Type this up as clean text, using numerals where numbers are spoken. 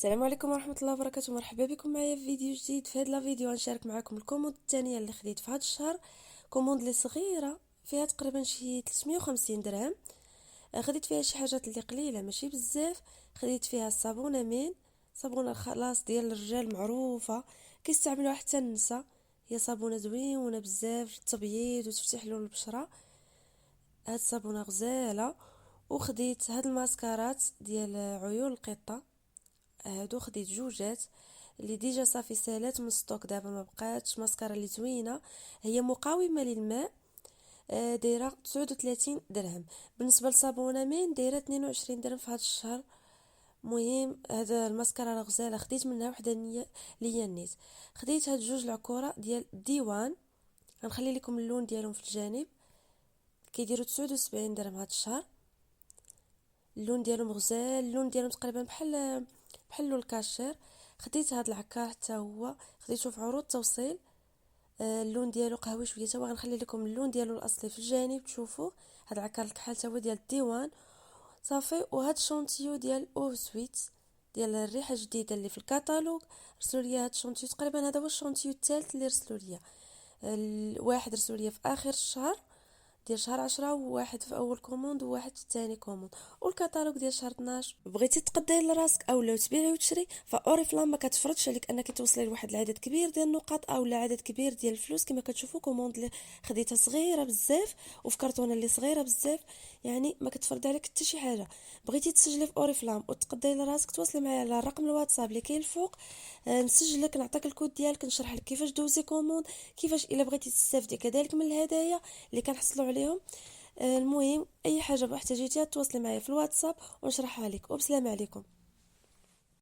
السلام عليكم ورحمه الله وبركاته. مرحبا بكم معايا في فيديو جديد. في هذا الفيديو غنشارك معكم الكوموند الثانيه اللي خديت في هذا الشهر. كوموند اللي صغيره فيها تقريبا شي 350 درهم. خديت فيها شي حاجات اللي قليله ماشي بزاف. خديت فيها الصابونه مين، صابونه خلاص ديال الرجال معروفه كيستعملوها حتى النساء. هي صابونه زوينه بزاف للتبييض وتفتح لون البشره. هاد الصابونه غزاله. وخديت هاد الماسكارات ديال عيون القطه. هادو خديت جوجات اللي ديجا صافي سالات من ستوك، دابا ما بقاتش. ماسكارا اللي زوينه، هي مقاومه للماء. دايره 39 درهم. بالنسبه للصابونه مين دايره 22 درهم في هذا الشهر. مهم هذا الماسكارا راه غزاله، خديت منها وحده ليا النيت. خديت هاد جوج العكوره ديال ديوان، غنخلي لكم اللون ديالهم في الجانب. كيديروا 79 درهم هذا الشهر. اللون ديالهم غزال، اللون ديالهم تقريبا بحال لون الكاشير. خديت هاد العكار حتى هو خديته في عروض توصيل. اللون ديالو قهوي شويه، تا هو غنخلي لكم اللون ديالو الاصلي في الجانب تشوفوا. هاد العكار الكحل تا هو ديال الديوان صافي. وهاد الشونتيو ديال او سويت ديال الريحه الجديده اللي في الكتالوج. رسلوا لي هاد الشونتيو، تقريبا هذا هو الشونتيو الثالث اللي رسلوا لي. الواحد رسلوا لي في اخر الشهر ديال شهر 10، وواحد في اول كوموند وواحد في ثاني كوموند، والكتالوج ديال شهر 12. بغيتي تقدي لراسك او لو تبيعي وتشري، فاوريفلام ما كتفرضش عليك انك توصلي لواحد العدد كبير ديال النقاط او عدد كبير ديال الفلوس. كما كتشوفوا كوموند اللي خديتها صغيره بزاف وفي كرتونه اللي صغيره بزاف، يعني ما كتفرض عليك حتى شي حاجه. بغيتي تسجلي في اوريفلام وتقدي لراسك، تواصلي معايا على الرقم الواتساب اللي كاين الفوق. نسجلك، نعطيك الكود ديالك، نشرح لك كيفاش دوزي كوموند، كيفاش الا بغيتي تستافدي كذلك من الهدايا اللي كنحصلوا عليهم. المهم اي حاجه احتاجيتيها تواصلي معايا في الواتساب ونشرحها لك. وبسلام عليكم.